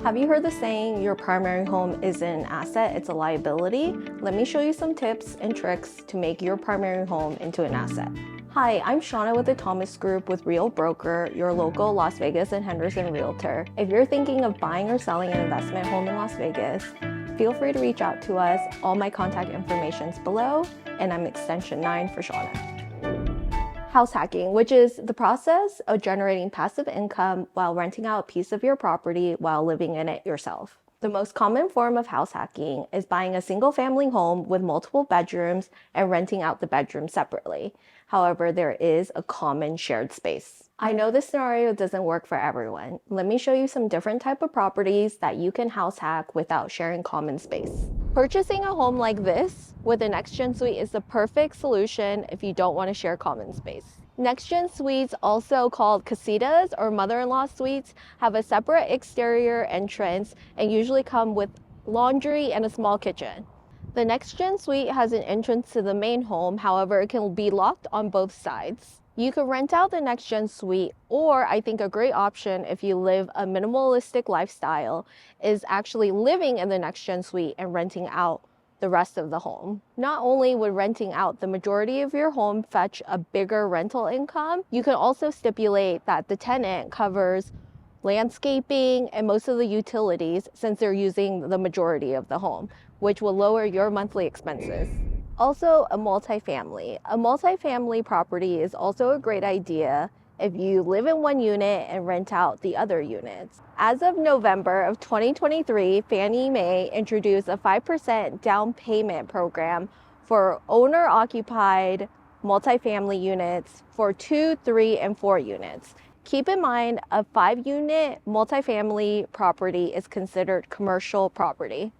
Have you heard the saying, your primary home isn't an asset, it's a liability? Let me show you some tips and tricks to make your primary home into an asset. Hi, I'm Shawna with the Thomas Group with Real Broker, your local Las Vegas and Henderson realtor. If you're thinking of buying or selling an investment home in Las Vegas, feel free to reach out to us. All my contact information is below, and I'm extension 9 for Shawna. House hacking, which is the process of generating passive income while renting out a piece of your property while living in it yourself. The most common form of house hacking is buying a single family home with multiple bedrooms and renting out the bedrooms separately. However, there is a common shared space. I know this scenario doesn't work for everyone. Let me show you some different type of properties that you can house hack without sharing common space. Purchasing a home like this with a next-gen suite is the perfect solution if you don't want to share common space. Next-gen suites, also called casitas or mother-in-law suites, have a separate exterior entrance and usually come with laundry and a small kitchen. The next-gen suite has an entrance to the main home, however, it can be locked on both sides. You can rent out the next-gen suite, or I think a great option if you live a minimalistic lifestyle is actually living in the next-gen suite and renting out the rest of the home. Not only would renting out the majority of your home fetch a bigger rental income, you can also stipulate that the tenant covers landscaping and most of the utilities since they're using the majority of the home, which will lower your monthly expenses. Also, a multifamily. A multifamily property is also a great idea if you live in one unit and rent out the other units. As of November of 2023, Fannie Mae introduced a 5% down payment program for owner-occupied multifamily units for 2, 3, and 4 units. Keep in mind, a 5-unit multifamily property is considered commercial property.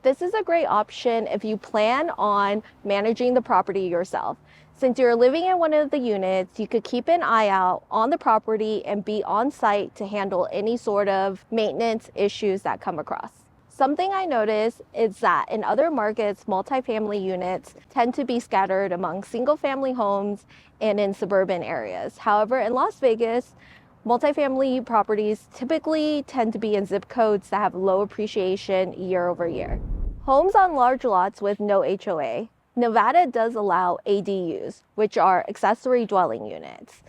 This is a great option if you plan on managing the property yourself. Since you're living in one of the units, you could keep an eye out on the property and be on site to handle any sort of maintenance issues that come across. Something I noticed is that in other markets, multifamily units tend to be scattered among single-family homes and in suburban areas. However, in Las Vegas, multifamily properties typically tend to be in zip codes that have low appreciation year over year. Homes on large lots with no HOA. Nevada does allow ADUs, which are accessory dwelling units.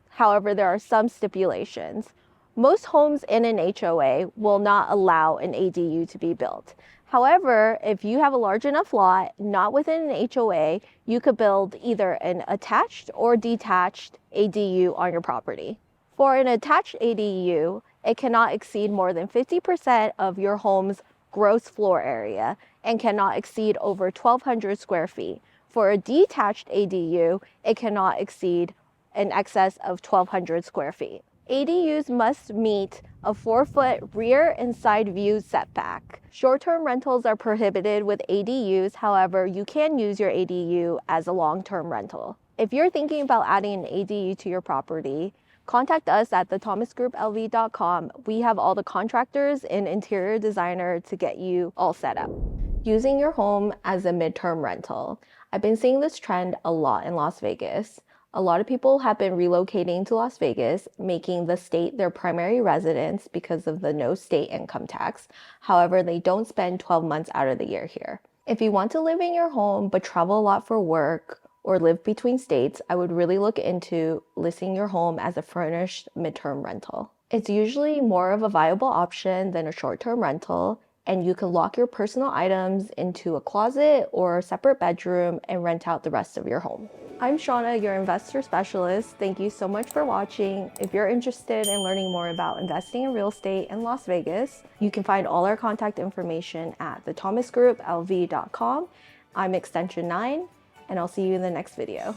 However, there are some stipulations. Most homes in an HOA will not allow an ADU to be built. However, if you have a large enough lot, not within an HOA, you could build either an attached or detached ADU on your property. For an attached ADU, it cannot exceed more than 50% of your home's gross floor area and cannot exceed over 1,200 square feet. For a detached ADU, it cannot exceed in excess of 1,200 square feet. ADUs must meet a 4-foot rear and side view setback. Short-term rentals are prohibited with ADUs, however, you can use your ADU as a long-term rental. If you're thinking about adding an ADU to your property, contact us at thethomasgrouplv.com. We have all the contractors and interior designer to get you all set up. Using your home as a midterm rental. I've been seeing this trend a lot in Las Vegas. A lot of people have been relocating to Las Vegas, making the state their primary residence because of the no state income tax. However, they don't spend 12 months out of the year here. If you want to live in your home but travel a lot for work, or live between states, I would really look into listing your home as a furnished midterm rental. It's usually more of a viable option than a short-term rental, and you can lock your personal items into a closet or a separate bedroom and rent out the rest of your home. I'm Shawna, your investor specialist. Thank you so much for watching. If you're interested in learning more about investing in real estate in Las Vegas, you can find all our contact information at thethomasgrouplv.com. I'm extension 9. And I'll see you in the next video.